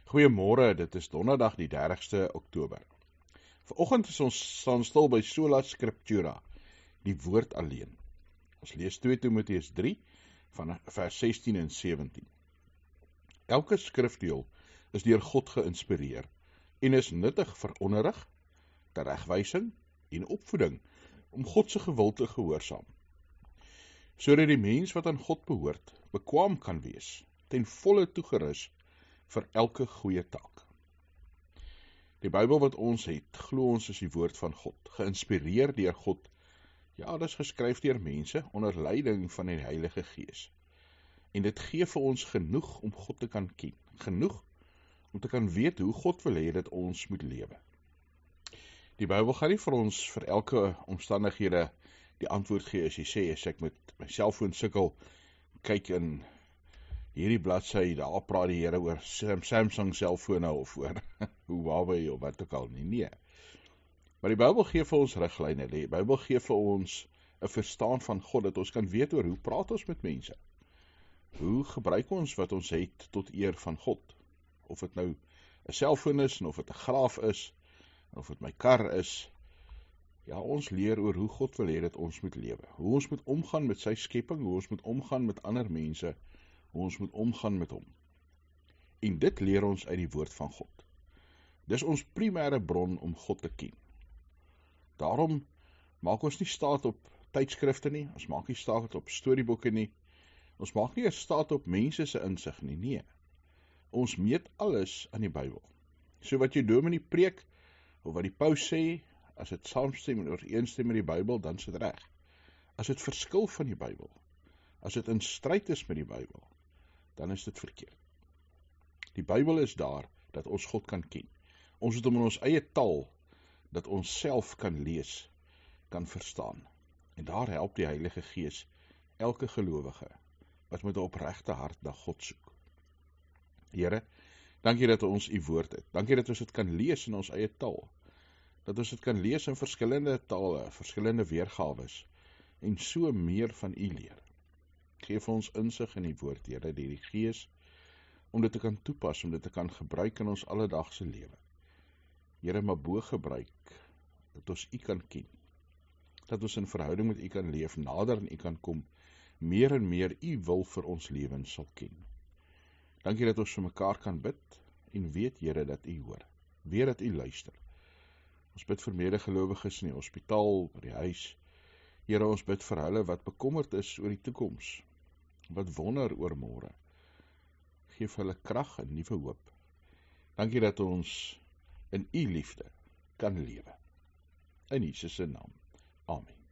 Goeiemôre, dit is donderdag die 30ste Oktober. Vanoggend is ons staan stil by Sola Scriptura, die woord alleen. Ons lees 2 Timoteus 3 van vers 16 en 17. Elke skrifdeel is deur God geïnspireer en is nuttig vir onderrig, teregwysing en opvoeding om God se wil te gehoorsaam, sodat die mens wat aan God behoort, bekwaam kan wees, ten volle toegerus vir elke goeie taak. Die Bybel wat ons het, glo ons is die woord van God, geïnspireer deur God. Ja, dit is geskryf deur mense onder leiding van die Heilige Gees. En dit gee vir ons genoeg om God te kan ken, genoeg om te kan weet hoe God wil hê dat ons moet lewe. Die Bybel gaan nie vir ons vir elke omstandighede die antwoord gee as jy sê, as ek met my selfoon sukkel, kyk in hierdie bladsy, daar praat die Here oor Samsung selfone of oor Huawei of wat ook al nie. Nee. Maar die Bybel gee vir ons riglyne, die Bybel gee vir ons 'n verstaan van God, dat ons kan weet oor hoe praat ons met mense. Hoe gebruik ons wat ons het tot eer van God? Of dit nou 'n selfoon is, en of dit 'n graaf is, en of dit my kar is. Ja, ons leer oor hoe God wil hê dat ons moet lewe. Hoe ons moet omgaan met sy skepping, hoe ons moet omgaan met ander mense, hoe ons moet omgaan met hom. En dit leer ons uit die woord van God. Dis ons primêre bron om God te ken. Daarom maak ons nie staat op tydskrifte nie, ons maak nie staat op storieboeke nie, ons maak nie staat op mense se insig nie, nee. Ons meet alles aan die Bybel. So wat jy dominee preek, of wat die paus sê, as dit saamstem en ooreenstem met die Bybel, dan is dit reg. As dit verskil van die Bybel, as dit in stryd is met die Bybel, dan is dit verkeerd. Die Bybel is daar, dat ons God kan ken. Ons het hom in ons eie taal, dat ons self kan lees, kan verstaan. En daar help die Heilige Gees elke gelowige, wat met 'n opregte hart na God soek. Here, dankie dat ons u woord het. Dankie dat ons dit kan lees in ons eie taal. Dat ons dit kan lees in verskillende tale, verskillende weergawes, en so meer van u leer. Geef ons insig in die woord, Here, deur die Gees, om dit te kan toepas, om dit te kan gebruik in ons alledaagse lewe. Here, maar bo gebruik, dat ons u kan ken, dat ons in verhouding met u kan leef, nader aan u kan kom, meer en meer u wil vir ons lewens sal ken. Dankie dat ons vir mekaar kan bid, en weet, Here, dat u hoor, weet dat u luister. Ons bid vir medegelowiges in die hospitaal, by die huis. Here, ons bid vir hulle wat bekommerd is oor die toekoms, wat wonder oor môre. Geef hulle krag en nuwe hoop. Dankie dat ons in u liefde kan lewe. In Jesus se naam. Amen.